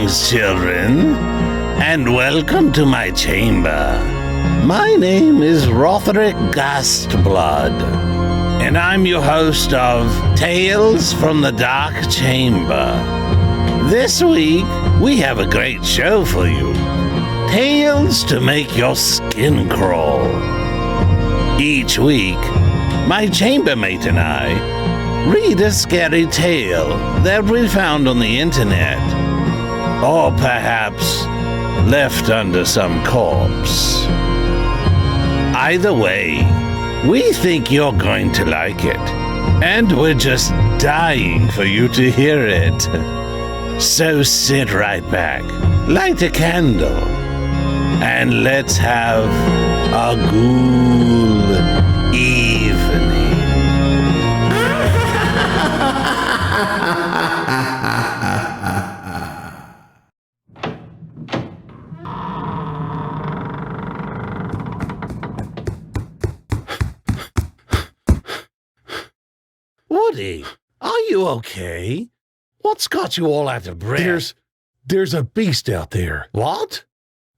Greetings, children, and welcome to my chamber. My name is Rotherick Gastblood, and I'm your host of Tales from the Dark Chamber. This week, we have a great show for you. Tales to make your skin crawl. Each week, my chambermate and I read a scary tale that we found on the internet, or perhaps left under some corpse. Either way, we think you're going to like it, and we're just dying for you to hear it. So sit right back, light a candle, and let's have a ghoul evening. Woody, are you okay? What's got you all out of breath? There's a beast out there. What?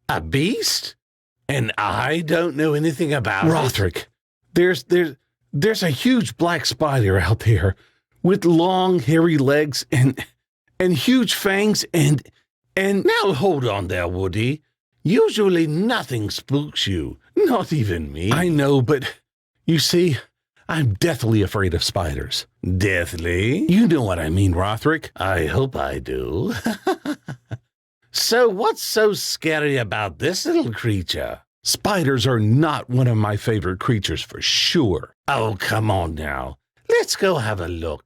A beast? And I don't know anything about it? Rotherick, there's a huge black spider out there with long, hairy legs and huge fangs and... Now hold on there, Woody. Usually nothing spooks you, not even me. I know, but you see, I'm deathly afraid of spiders. Deathly? You know what I mean, Rotherick. I hope I do. So what's so scary about this little creature? Spiders are not one of my favorite creatures for sure. Oh, come on now. Let's go have a look.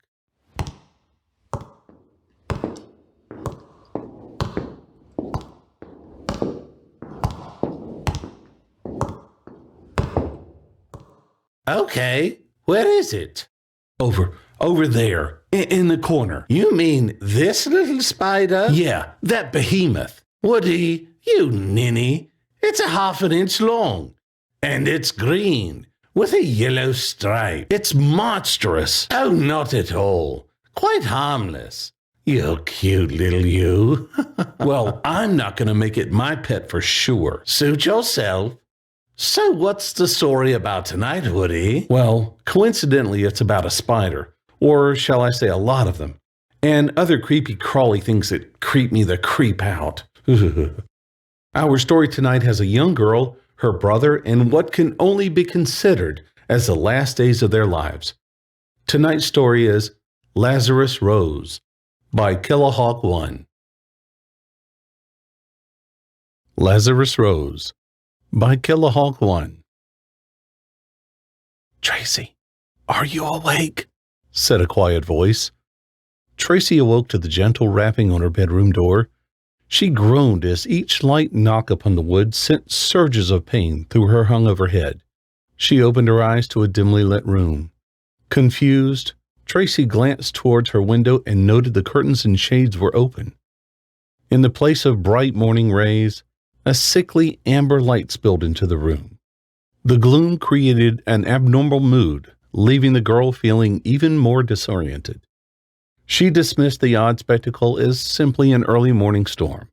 Okay, where is it? Over there, in the corner. You mean this little spider? Yeah, that behemoth. Woody, you ninny. It's a ½ inch long, and it's green, with a yellow stripe. It's monstrous. Oh, not at all. Quite harmless. You cute little you. Well, I'm not going to make it my pet for sure. Suit yourself. So what's the story about tonight, Woody? Well, coincidentally, it's about a spider, or shall I say a lot of them, and other creepy crawly things that creep me the creep out. Our story tonight has a young girl, her brother, and what can only be considered as the last days of their lives. Tonight's story is Lazarus Rose by Killahawk 1. Lazarus Rose by Killahawk 1. "Tracy, are you awake?" said a quiet voice. Tracy awoke to the gentle rapping on her bedroom door. She groaned as each light knock upon the wood sent surges of pain through her hungover head. She opened her eyes to a dimly lit room. Confused, Tracy glanced towards her window and noted the curtains and shades were open. In the place of bright morning rays, a sickly amber light spilled into the room. The gloom created an abnormal mood, leaving the girl feeling even more disoriented. She dismissed the odd spectacle as simply an early morning storm,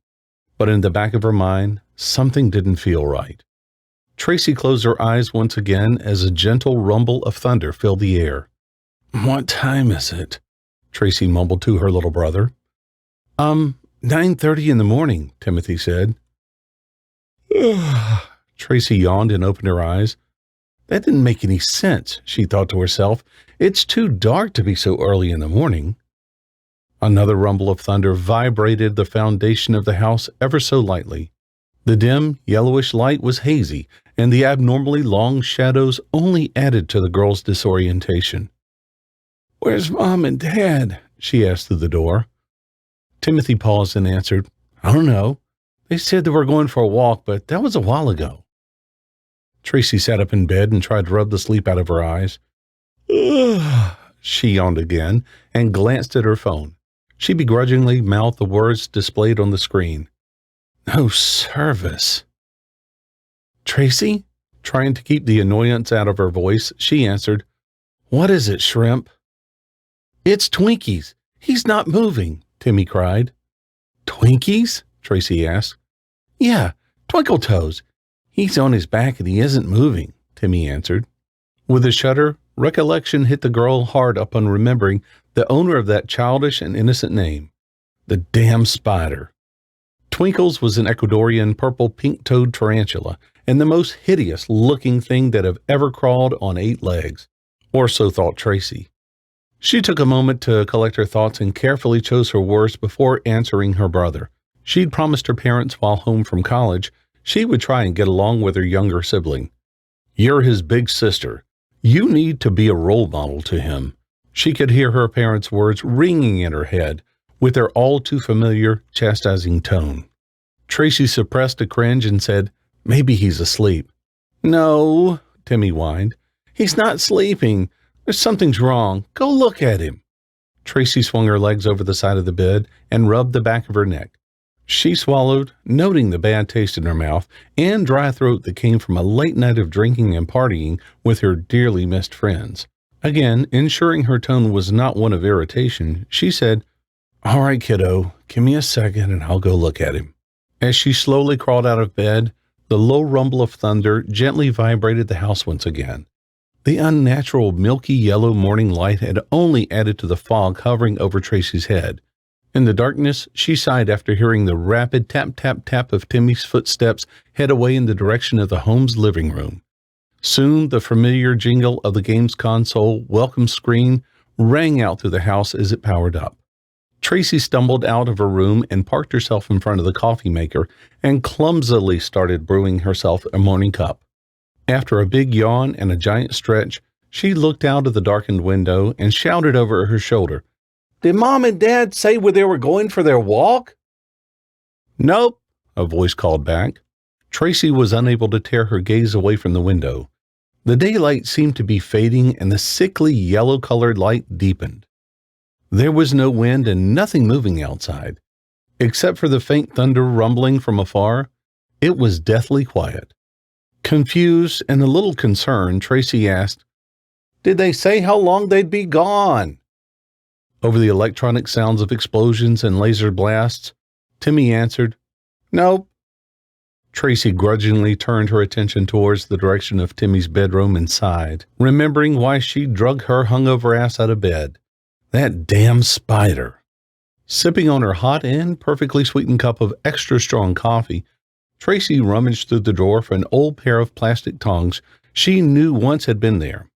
but in the back of her mind, something didn't feel right. Tracy closed her eyes once again as a gentle rumble of thunder filled the air. "What time is it?" Tracy mumbled to her little brother. 9:30 in the morning, Timothy said. Tracy yawned and opened her eyes. That didn't make any sense, she thought to herself. It's too dark to be so early in the morning. Another rumble of thunder vibrated the foundation of the house ever so lightly. The dim, yellowish light was hazy, and the abnormally long shadows only added to the girl's disorientation. "Where's Mom and Dad?" she asked through the door. Timothy paused and answered, "I don't know. They said they were going for a walk, but that was a while ago." Tracy sat up in bed and tried to rub the sleep out of her eyes. "Ugh," she yawned again and glanced at her phone. She begrudgingly mouthed the words displayed on the screen. "No service." "Tracy?" Trying to keep the annoyance out of her voice, she answered, "What is it, Shrimp?" "It's Twinkies. He's not moving," Timmy cried. Twinkies? Tracy asked. Yeah, Twinkle Toes. He's on his back and he isn't moving, Timmy answered. With a shudder, recollection hit the girl hard upon remembering the owner of that childish and innocent name. The damn spider. Twinkles was an Ecuadorian purple-pink-toed tarantula, and the most hideous-looking thing that have ever crawled on 8 legs. Or so thought Tracy. She took a moment to collect her thoughts and carefully chose her words before answering her brother. She'd promised her parents while home from college she would try and get along with her younger sibling. You're his big sister. You need to be a role model to him. She could hear her parents' words ringing in her head with their all-too-familiar chastising tone. Tracy suppressed a cringe and said, Maybe he's asleep. No, Timmy whined. He's not sleeping. Something's wrong. Go look at him. Tracy swung her legs over the side of the bed and rubbed the back of her neck. She swallowed, noting the bad taste in her mouth and dry throat that came from a late night of drinking and partying with her dearly missed friends. Again, ensuring her tone was not one of irritation, she said, All right, kiddo, give me a second and I'll go look at him. As she slowly crawled out of bed, the low rumble of thunder gently vibrated the house once again. The unnatural milky yellow morning light had only added to the fog hovering over Tracy's head. In the darkness, she sighed after hearing the rapid tap-tap-tap of Timmy's footsteps head away in the direction of the home's living room. Soon, the familiar jingle of the game's console welcome screen rang out through the house as it powered up. Tracy stumbled out of her room and parked herself in front of the coffee maker and clumsily started brewing herself a morning cup. After a big yawn and a giant stretch, she looked out of the darkened window and shouted over her shoulder, Did Mom and Dad say where they were going for their walk? Nope, a voice called back. Tracy was unable to tear her gaze away from the window. The daylight seemed to be fading and the sickly yellow-colored light deepened. There was no wind and nothing moving outside. Except for the faint thunder rumbling from afar, it was deathly quiet. Confused and a little concerned, Tracy asked, Did they say how long they'd be gone? Over the electronic sounds of explosions and laser blasts, Timmy answered, Nope. Tracy grudgingly turned her attention towards the direction of Timmy's bedroom and sighed, remembering why she'd drug her hungover ass out of bed. That damn spider. Sipping on her hot and perfectly sweetened cup of extra strong coffee, Tracy rummaged through the drawer for an old pair of plastic tongs she knew once had been there.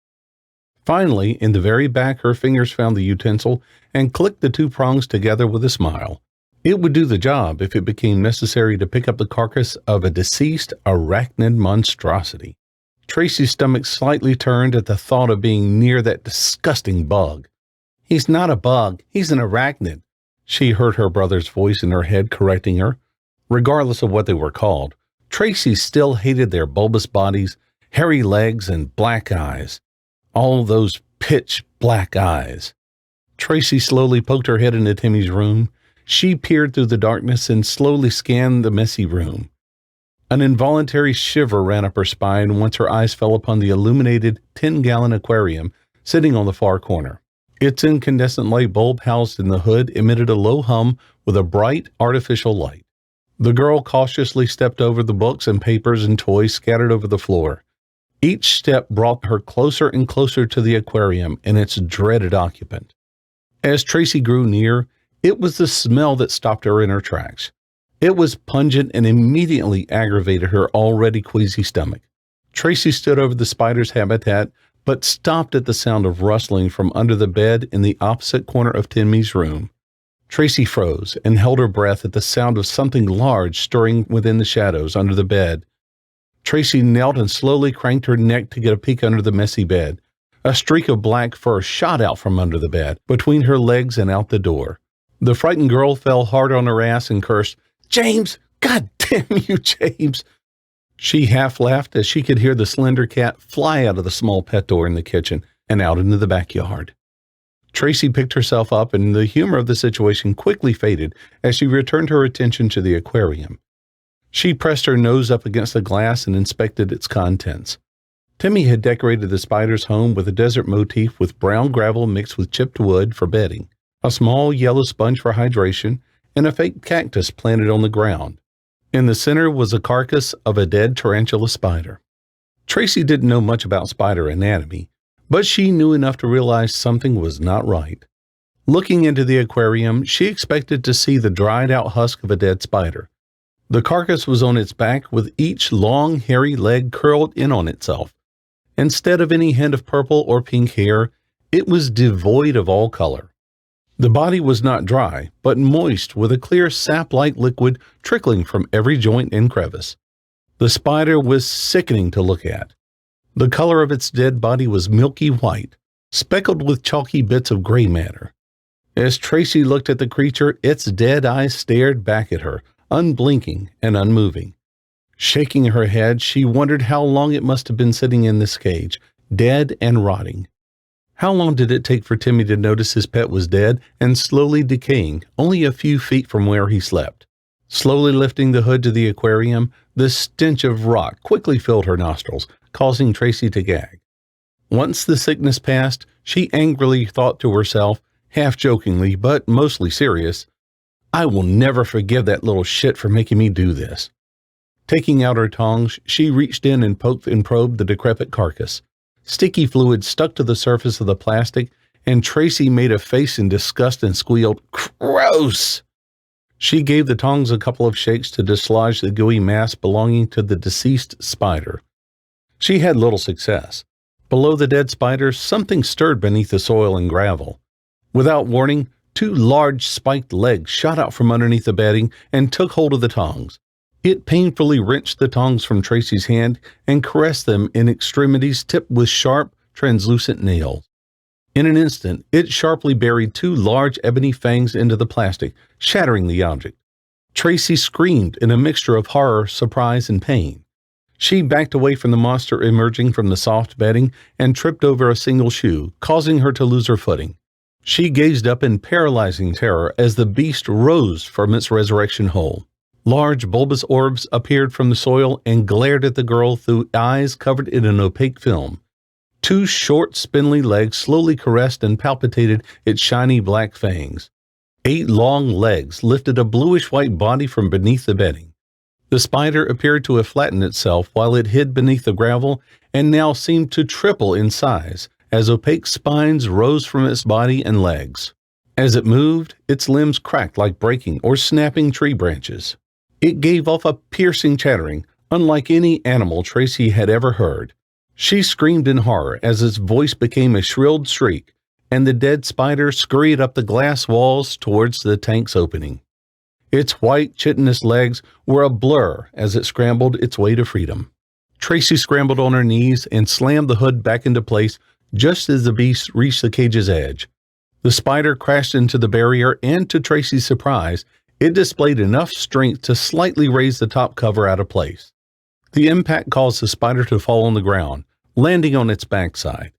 Finally, in the very back, her fingers found the utensil and clicked the 2 prongs together with a smile. It would do the job if it became necessary to pick up the carcass of a deceased arachnid monstrosity. Tracy's stomach slightly turned at the thought of being near that disgusting bug. He's not a bug, he's an arachnid. She heard her brother's voice in her head correcting her. Regardless of what they were called, Tracy still hated their bulbous bodies, hairy legs, and black eyes. All those pitch black eyes. Tracy slowly poked her head into Timmy's room. She peered through the darkness and slowly scanned the messy room. An involuntary shiver ran up her spine once her eyes fell upon the illuminated 10-gallon aquarium sitting on the far corner. Its incandescent light bulb housed in the hood emitted a low hum with a bright, artificial light. The girl cautiously stepped over the books and papers and toys scattered over the floor. Each step brought her closer and closer to the aquarium and its dreaded occupant. As Tracy grew near, it was the smell that stopped her in her tracks. It was pungent and immediately aggravated her already queasy stomach. Tracy stood over the spider's habitat, but stopped at the sound of rustling from under the bed in the opposite corner of Timmy's room. Tracy froze and held her breath at the sound of something large stirring within the shadows under the bed. Tracy knelt and slowly cranked her neck to get a peek under the messy bed. A streak of black fur shot out from under the bed, between her legs and out the door. The frightened girl fell hard on her ass and cursed, "James! God damn you, James!" She half laughed as she could hear the slender cat fly out of the small pet door in the kitchen and out into the backyard. Tracy picked herself up and the humor of the situation quickly faded as she returned her attention to the aquarium. She pressed her nose up against the glass and inspected its contents. Timmy had decorated the spider's home with a desert motif with brown gravel mixed with chipped wood for bedding, a small yellow sponge for hydration, and a fake cactus planted on the ground. In the center was a carcass of a dead tarantula spider. Tracy didn't know much about spider anatomy, but she knew enough to realize something was not right. Looking into the aquarium, she expected to see the dried-out husk of a dead spider. The carcass was on its back with each long, hairy leg curled in on itself. Instead of any hint of purple or pink hair, it was devoid of all color. The body was not dry, but moist with a clear sap-like liquid trickling from every joint and crevice. The spider was sickening to look at. The color of its dead body was milky white, speckled with chalky bits of gray matter. As Tracy looked at the creature, its dead eyes stared back at her, unblinking and unmoving. Shaking her head, she wondered how long it must have been sitting in this cage, dead and rotting. How long did it take for Timmy to notice his pet was dead and slowly decaying, only a few feet from where he slept? Slowly lifting the hood to the aquarium, the stench of rot quickly filled her nostrils, causing Tracy to gag. Once the sickness passed, she angrily thought to herself, half jokingly but mostly serious, "I will never forgive that little shit for making me do this." Taking out her tongs, she reached in and poked and probed the decrepit carcass. Sticky fluid stuck to the surface of the plastic, and Tracy made a face in disgust and squealed, "Gross!" She gave the tongs a couple of shakes to dislodge the gooey mass belonging to the deceased spider. She had little success. Below the dead spider, something stirred beneath the soil and gravel. Without warning, two large spiked legs shot out from underneath the bedding and took hold of the tongs. It painfully wrenched the tongs from Tracy's hand and caressed them in extremities tipped with sharp, translucent nails. In an instant, it sharply buried two large ebony fangs into the plastic, shattering the object. Tracy screamed in a mixture of horror, surprise, and pain. She backed away from the monster emerging from the soft bedding and tripped over a single shoe, causing her to lose her footing. She gazed up in paralyzing terror as the beast rose from its resurrection hole. Large bulbous orbs appeared from the soil and glared at the girl through eyes covered in an opaque film. Two short, spindly legs slowly caressed and palpitated its shiny black fangs. 8 long legs lifted a bluish-white body from beneath the bedding. The spider appeared to have flattened itself while it hid beneath the gravel and now seemed to triple in size as opaque spines rose from its body and legs. As it moved, its limbs cracked like breaking or snapping tree branches. It gave off a piercing chattering, unlike any animal Tracy had ever heard. She screamed in horror as its voice became a shrilled shriek, and the dead spider scurried up the glass walls towards the tank's opening. Its white, chitinous legs were a blur as it scrambled its way to freedom. Tracy scrambled on her knees and slammed the hood back into place just as the beast reached the cage's edge. The spider crashed into the barrier, and to Tracy's surprise, it displayed enough strength to slightly raise the top cover out of place. The impact caused the spider to fall on the ground, landing on its backside.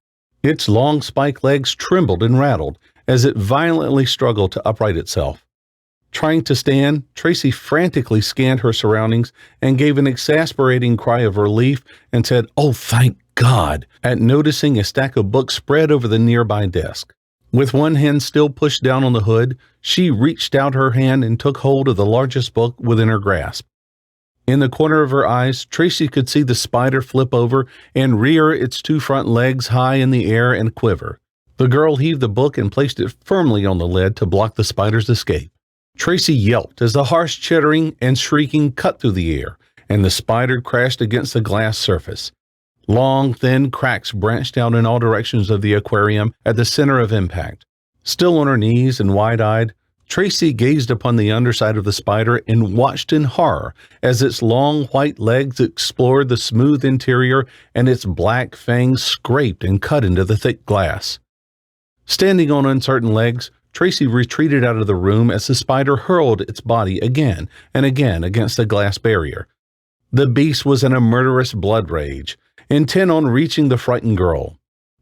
Its long spike legs trembled and rattled as it violently struggled to upright itself. Trying to stand, Tracy frantically scanned her surroundings and gave an exasperating cry of relief and said, "Oh, thank God," at noticing a stack of books spread over the nearby desk. With one hand still pushed down on the hood, she reached out her hand and took hold of the largest book within her grasp. In the corner of her eyes, Tracy could see the spider flip over and rear its 2 front legs high in the air and quiver. The girl heaved the book and placed it firmly on the lid to block the spider's escape. Tracy yelped as the harsh chittering and shrieking cut through the air, and the spider crashed against the glass surface. Long, thin cracks branched out in all directions of the aquarium at the center of impact. Still on her knees and wide-eyed, Tracy gazed upon the underside of the spider and watched in horror as its long white legs explored the smooth interior and its black fangs scraped and cut into the thick glass. Standing on uncertain legs, Tracy retreated out of the room as the spider hurled its body again and again against the glass barrier. The beast was in a murderous blood rage, intent on reaching the frightened girl.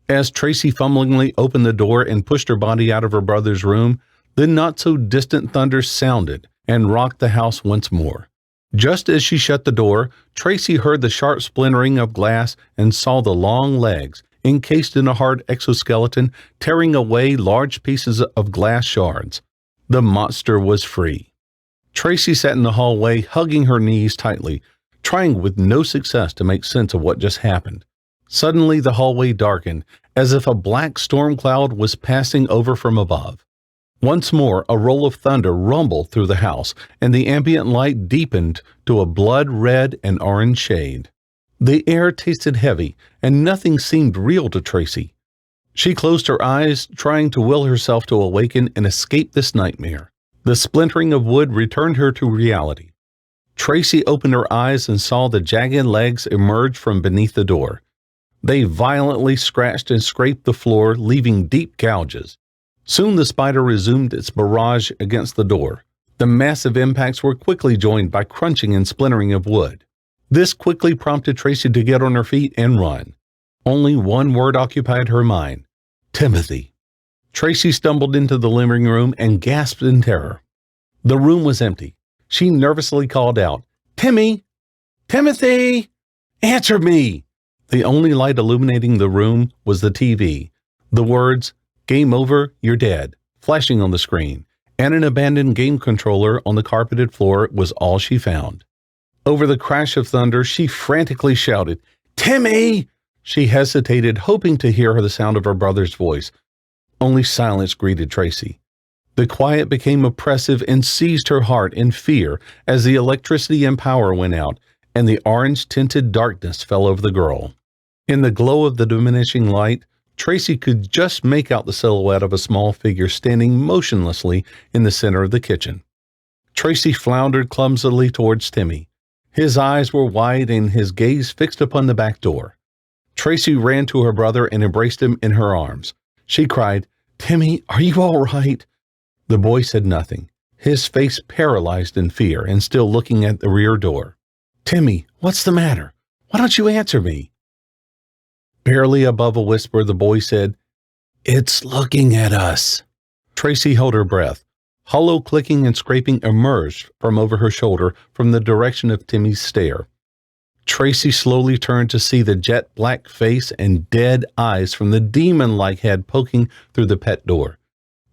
As Tracy fumblingly opened the door and pushed her body out of her brother's room, the not-so-distant thunder sounded and rocked the house once more. Just as she shut the door, Tracy heard the sharp splintering of glass and saw the long legs, encased in a hard exoskeleton, tearing away large pieces of glass shards. The monster was free. Tracy sat in the hallway, hugging her knees tightly, trying with no success to make sense of what just happened. Suddenly, the hallway darkened, as if a black storm cloud was passing over from above. Once more, a roll of thunder rumbled through the house, and the ambient light deepened to a blood-red and orange shade. The air tasted heavy, and nothing seemed real to Tracy. She closed her eyes, trying to will herself to awaken and escape this nightmare. The splintering of wood returned her to reality. Tracy opened her eyes and saw the jagged legs emerge from beneath the door. They violently scratched and scraped the floor, leaving deep gouges. Soon the spider resumed its barrage against the door. The massive impacts were quickly joined by crunching and splintering of wood. This quickly prompted Tracy to get on her feet and run. Only one word occupied her mind: Timothy. Tracy stumbled into the living room and gasped in terror. The room was empty. She nervously called out, "Timmy! Timothy! Answer me!" The only light illuminating the room was the TV. The words, "Game over, you're dead," flashing on the screen, and an abandoned game controller on the carpeted floor was all she found. Over the crash of thunder, she frantically shouted, "Timmy!" She hesitated, hoping to hear the sound of her brother's voice. Only silence greeted Tracy. The quiet became oppressive and seized her heart in fear as the electricity and power went out, and the orange-tinted darkness fell over the girl. In the glow of the diminishing light, Tracy could just make out the silhouette of a small figure standing motionlessly in the center of the kitchen. Tracy floundered clumsily towards Timmy. His eyes were wide and his gaze fixed upon the back door. Tracy ran to her brother and embraced him in her arms. She cried, "Timmy, are you all right?" The boy said nothing, his face paralyzed in fear and still looking at the rear door. "Timmy, what's the matter? Why don't you answer me?" Barely above a whisper, the boy said, "It's looking at us." Tracy held her breath. Hollow clicking and scraping emerged from over her shoulder from the direction of Timmy's stare. Tracy slowly turned to see the jet black face and dead eyes from the demon-like head poking through the pet door.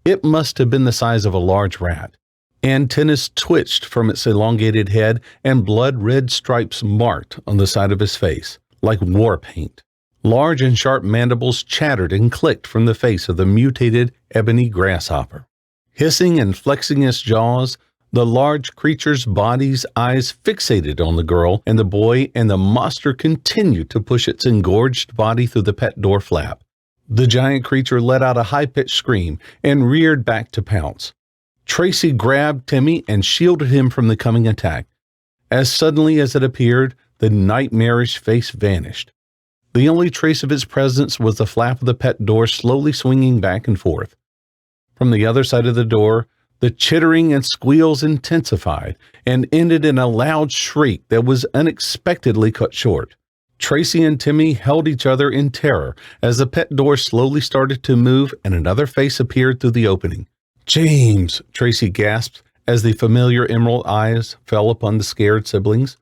It must have been the size of a large rat. Antennas twitched from its elongated head, and blood-red stripes marked on the side of his face, like war paint. Large and sharp mandibles chattered and clicked from the face of the mutated ebony grasshopper. Hissing and flexing its jaws, the large creature's body's eyes fixated on the girl and the boy, and the monster continued to push its engorged body through the pet door flap. The giant creature let out a high-pitched scream and reared back to pounce. Tracy grabbed Timmy and shielded him from the coming attack. As suddenly as it appeared, the nightmarish face vanished. The only trace of its presence was the flap of the pet door slowly swinging back and forth. From the other side of the door, the chittering and squeals intensified and ended in a loud shriek that was unexpectedly cut short. Tracy and Timmy held each other in terror as the pet door slowly started to move and another face appeared through the opening. "James!" Tracy gasped as the familiar emerald eyes fell upon the scared siblings.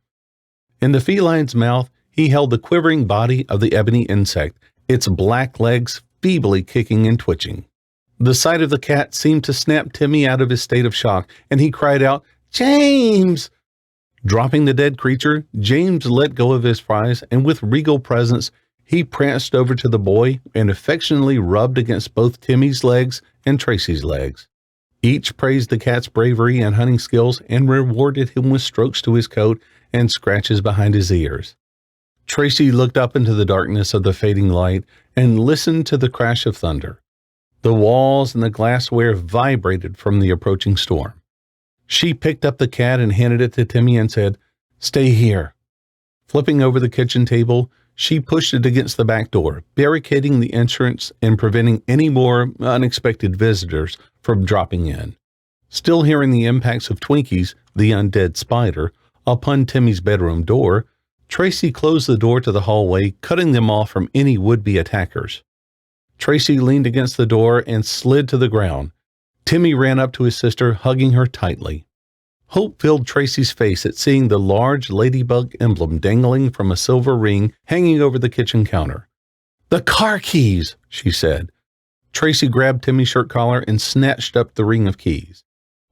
In the feline's mouth, he held the quivering body of the ebony insect, its black legs feebly kicking and twitching. The sight of the cat seemed to snap Timmy out of his state of shock, and he cried out, "James!" Dropping the dead creature, James let go of his prize, and with regal presence, he pranced over to the boy and affectionately rubbed against both Timmy's legs and Tracy's legs. Each praised the cat's bravery and hunting skills and rewarded him with strokes to his coat and scratches behind his ears. Tracy looked up into the darkness of the fading light and listened to the crash of thunder. The walls and the glassware vibrated from the approaching storm. She picked up the cat and handed it to Timmy and said, "Stay here." Flipping over the kitchen table, she pushed it against the back door, barricading the entrance and preventing any more unexpected visitors from dropping in. Still hearing the impacts of Twinkies, the undead spider, upon Timmy's bedroom door, Tracy closed the door to the hallway, cutting them off from any would-be attackers. Tracy leaned against the door and slid to the ground. Timmy ran up to his sister, hugging her tightly. Hope filled Tracy's face at seeing the large ladybug emblem dangling from a silver ring hanging over the kitchen counter. "The car keys," she said. Tracy grabbed Timmy's shirt collar and snatched up the ring of keys.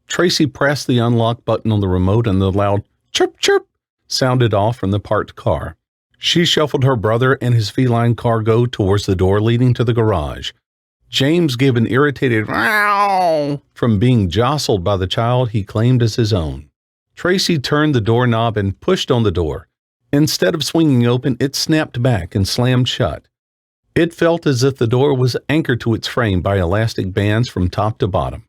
Tracy pressed the unlock button on the remote and the loud chirp chirp sounded off from the parked car. She shuffled her brother and his feline cargo towards the door leading to the garage. James gave an irritated "Meow" from being jostled by the child he claimed as his own. Tracy turned the doorknob and pushed on the door. Instead of swinging open, it snapped back and slammed shut. It felt as if the door was anchored to its frame by elastic bands from top to bottom.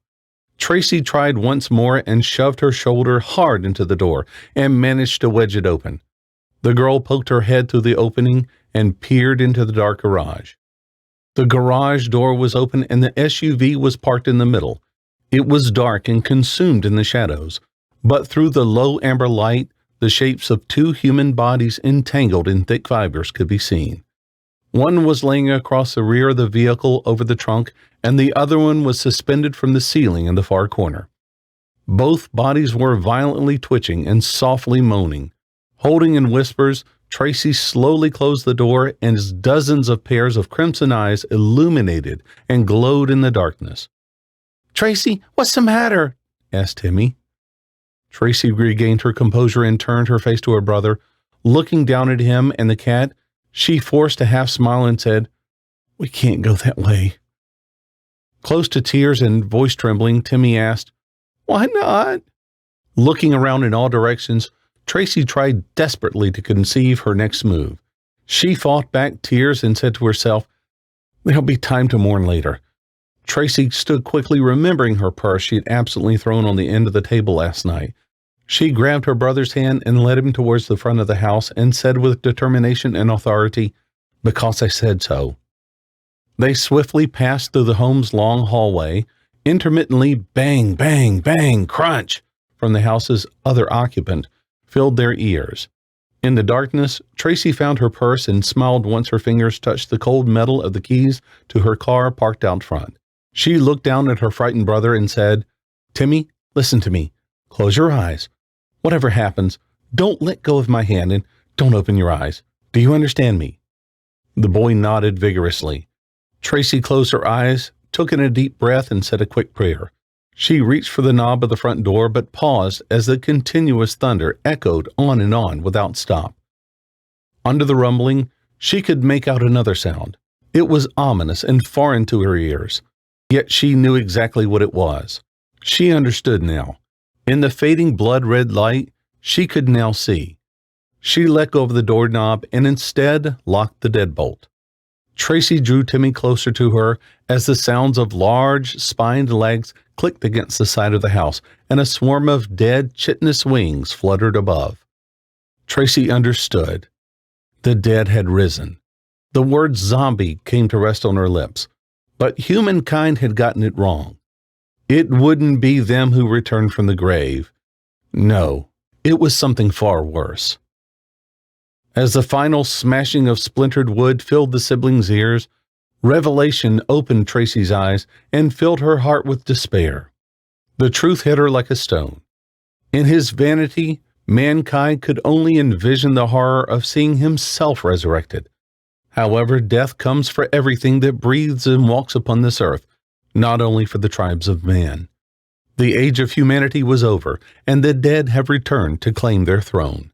Tracy tried once more and shoved her shoulder hard into the door and managed to wedge it open. The girl poked her head through the opening and peered into the dark garage. The garage door was open and the SUV was parked in the middle. It was dark and consumed in the shadows, but through the low amber light, the shapes of two human bodies entangled in thick fibers could be seen. One was laying across the rear of the vehicle over the trunk, and the other one was suspended from the ceiling in the far corner. Both bodies were violently twitching and softly moaning. Holding in whispers, Tracy slowly closed the door, and as dozens of pairs of crimson eyes illuminated and glowed in the darkness. "Tracy, what's the matter?" asked Timmy. Tracy regained her composure and turned her face to her brother. Looking down at him and the cat, she forced a half smile and said, "We can't go that way." Close to tears and voice trembling, Timmy asked, "Why not?" Looking around in all directions, Tracy tried desperately to conceive her next move. She fought back tears and said to herself, "There'll be time to mourn later." Tracy stood quickly, remembering her purse she had absently thrown on the end of the table last night. She grabbed her brother's hand and led him towards the front of the house and said with determination and authority, "Because I said so." They swiftly passed through the home's long hallway. Intermittently, bang, bang, bang, crunch from the house's other occupant filled their ears. In the darkness, Tracy found her purse and smiled once her fingers touched the cold metal of the keys to her car parked out front. She looked down at her frightened brother and said, "Timmy, listen to me. Close your eyes. Whatever happens, don't let go of my hand and don't open your eyes. Do you understand me?" The boy nodded vigorously. Tracy closed her eyes, took in a deep breath, and said a quick prayer. She reached for the knob of the front door, but paused as the continuous thunder echoed on without stop. Under the rumbling, she could make out another sound. It was ominous and foreign to her ears, yet she knew exactly what it was. She understood now. In the fading blood-red light, she could now see. She let go of the doorknob and instead locked the deadbolt. Tracy drew Timmy closer to her as the sounds of large, spined legs clicked against the side of the house, and a swarm of dead, chitinous wings fluttered above. Tracy understood. The dead had risen. The word zombie came to rest on her lips, but humankind had gotten it wrong. It wouldn't be them who returned from the grave. No, it was something far worse. As the final smashing of splintered wood filled the siblings' ears, revelation opened Tracy's eyes and filled her heart with despair. The truth hit her like a stone. In his vanity, mankind could only envision the horror of seeing himself resurrected. However, death comes for everything that breathes and walks upon this earth, not only for the tribes of man. The age of humanity was over, and the dead have returned to claim their throne.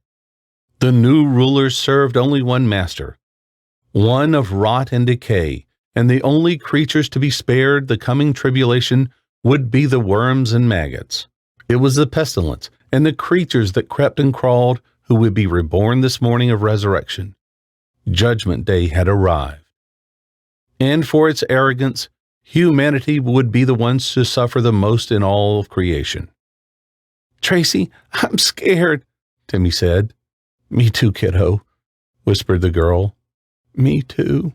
The new rulers served only one master, one of rot and decay, and the only creatures to be spared the coming tribulation would be the worms and maggots. It was the pestilence and the creatures that crept and crawled who would be reborn this morning of resurrection. Judgment Day had arrived. And for its arrogance, humanity would be the ones to suffer the most in all of creation. "Tracy, I'm scared," Timmy said. "Me too, kiddo," whispered the girl. "Me too."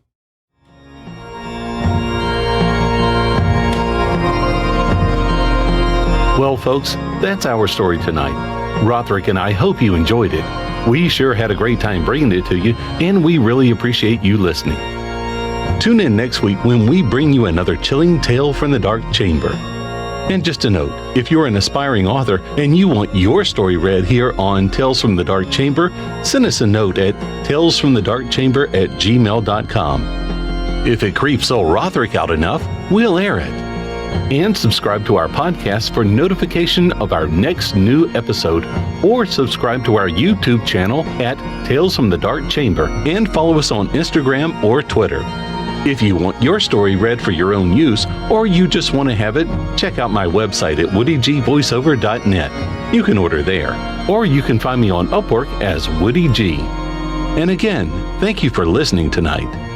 Well, folks, that's our story tonight. Rothrick and I hope you enjoyed it. We sure had a great time bringing it to you, and we really appreciate you listening. Tune in next week when we bring you another chilling tale from the Dark Chamber. And just a note, if you're an aspiring author and you want your story read here on Tales from the Dark Chamber, send us a note at talesfromthedarkchamber@gmail.com. If it creeps old Rothrick out enough, we'll air it. And subscribe to our podcast for notification of our next new episode, or subscribe to our YouTube channel at Tales from the Dark Chamber and follow us on Instagram or Twitter. If you want your story read for your own use, or you just want to have it, check out my website at woodygvoiceover.net. You can order there, or you can find me on Upwork as Woody G. And again, thank you for listening tonight.